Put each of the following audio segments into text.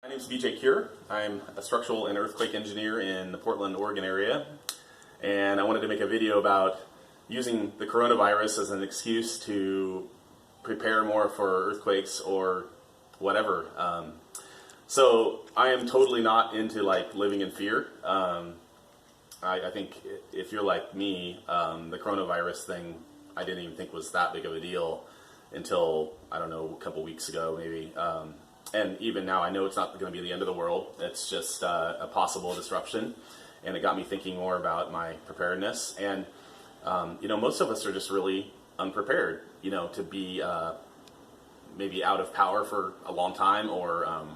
My name is BJ Cure. I'm a structural and earthquake engineer in the Portland, Oregon area, and I wanted to make a video about using the coronavirus as an excuse to prepare more for earthquakes or whatever. So I am totally not into living in fear. I think if you're like me, the coronavirus thing I didn't even think was that big of a deal until, I don't know, a couple weeks ago maybe. And even now, I know it's not going to be the end of the world. It's just a possible disruption. And it got me thinking more about my preparedness. And, most of us are just really unprepared, to be maybe out of power for a long time or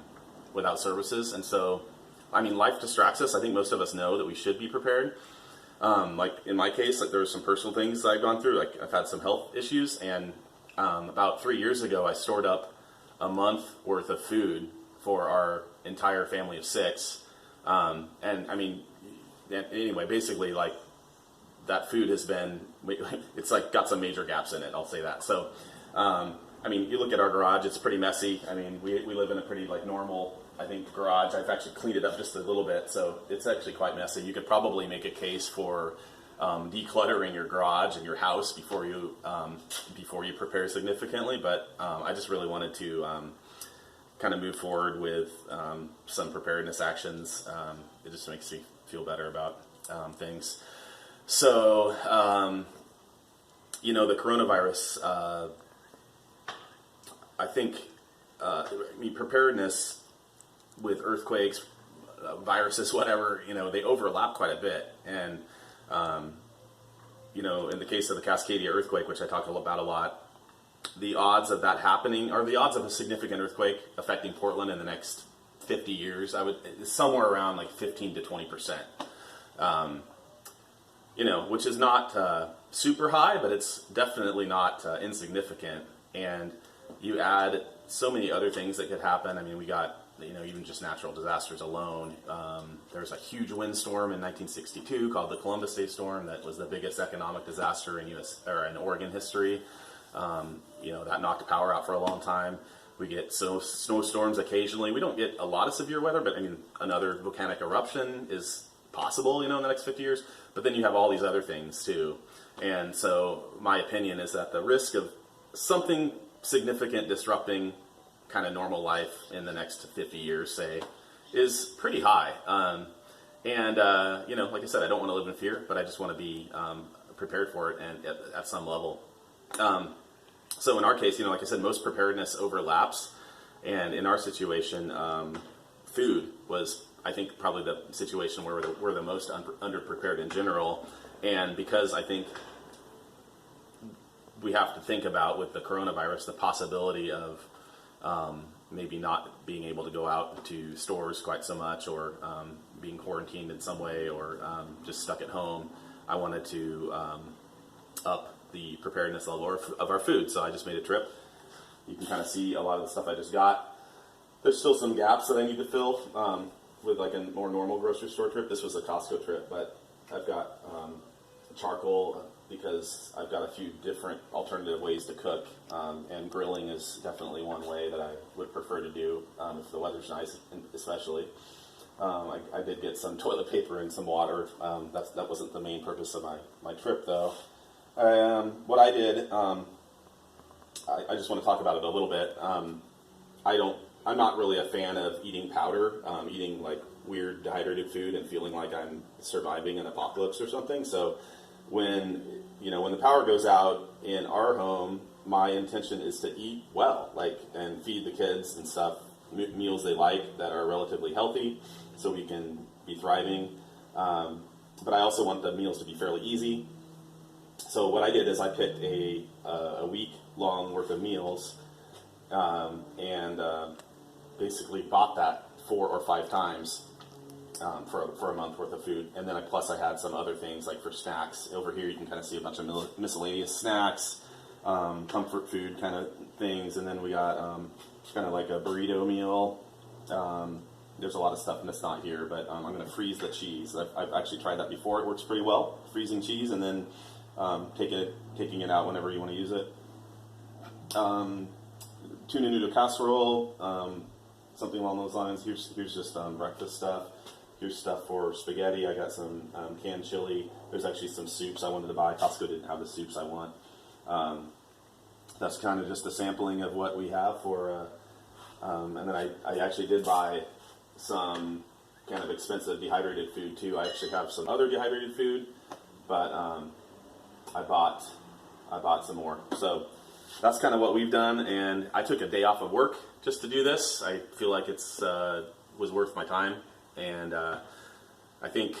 without services. And so, life distracts us. I think most of us know that we should be prepared. In my case, there were some personal things that I've gone through. I've had some health issues. And about 3 years ago, I stored up a month worth of food for our entire family of 6. Anyway, basically that food has been, it's got some major gaps in it, I'll say that. So, you look at our garage, it's pretty messy. We live in a pretty normal, I think, garage. I've actually cleaned it up just a little bit, so it's actually quite messy. You could probably make a case for decluttering your garage and your house before you prepare significantly, but I just really wanted to kind of move forward with some preparedness actions. It just makes me feel better about things. So, the coronavirus, I think, preparedness with earthquakes, viruses, whatever, they overlap quite a bit. And in the case of the Cascadia earthquake, which I talk about a lot, the odds of that happening, or the odds of a significant earthquake affecting Portland in the next 50 years, somewhere around 15 to 20%. Which is not super high, but it's definitely not insignificant. And you add so many other things that could happen. We got even just natural disasters alone. There was a huge windstorm in 1962 called the Columbus Day Storm that was the biggest economic disaster in in Oregon history. That knocked power out for a long time. We get snowstorms occasionally. We don't get a lot of severe weather, but another volcanic eruption is possible, in the next 50 years. But then you have all these other things too. And so my opinion is that the risk of something significant disrupting kind of normal life in the next 50 years, say, is pretty high. Like I said, I don't want to live in fear, but I just want to be prepared for it and at some level. So in our case, like I said, most preparedness overlaps. And in our situation, food was, I think, probably the situation where we're the most underprepared in general. And because I think we have to think about, with the coronavirus, the possibility of maybe not being able to go out to stores quite so much, or being quarantined in some way, or just stuck at home, I wanted to up the preparedness level of our food. So I just made a trip. You can kind of see a lot of the stuff I just got. There's still some gaps that I need to fill with a more normal grocery store trip. This was a Costco trip, but I've got charcoal because I've got a few different alternative ways to cook, and grilling is definitely one way that I would prefer to do if the weather's nice, especially. I did get some toilet paper and some water. That wasn't the main purpose of my trip, though. What I did, I just want to talk about it a little bit. I'm not really a fan of eating powder, eating weird dehydrated food and feeling like I'm surviving an apocalypse or something. So when the power goes out in our home, my intention is to eat well, and feed the kids and stuff, meals they like that are relatively healthy, so we can be thriving. But I also want the meals to be fairly easy. So what I did is I picked a week-long worth of meals, and basically bought that 4 or 5 times for a month worth of food. And then plus I had some other things for snacks. Over here you can kind of see a bunch of miscellaneous snacks, comfort food kind of things. And then we got kind of a burrito meal. There's a lot of stuff that's not here, but I'm going to freeze the cheese. I've actually tried that before. It works pretty well, freezing cheese, and then taking it out whenever you want to use it. Tuna noodle casserole, something along those lines. Here's just breakfast stuff. Here's stuff for spaghetti. I got some canned chili. There's actually some soups I wanted to buy. Costco didn't have the soups I want. That's kind of just a sampling of what we have for, and then I actually did buy some kind of expensive dehydrated food too. I actually have some other dehydrated food, but I bought some more. So that's kind of what we've done, and I took a day off of work just to do this. I feel like it's was worth my time, and I think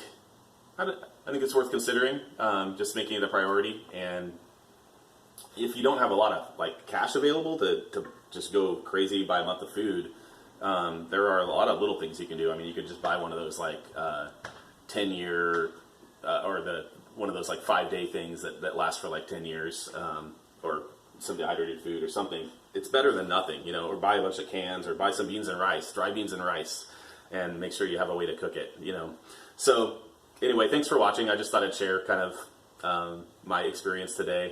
it's worth considering, just making it a priority. And if you don't have a lot of like cash available to just go crazy buy a month of food, there are a lot of little things you can do. I mean, you could just buy one of those like 10-year or one of those like 5-day things that last for like 10 years, or some dehydrated food or something. It's better than nothing, you know, or buy a bunch of cans or buy some beans and rice, dry beans and rice, and make sure you have a way to cook it, you know. So anyway, thanks for watching. I just thought I'd share kind of my experience today.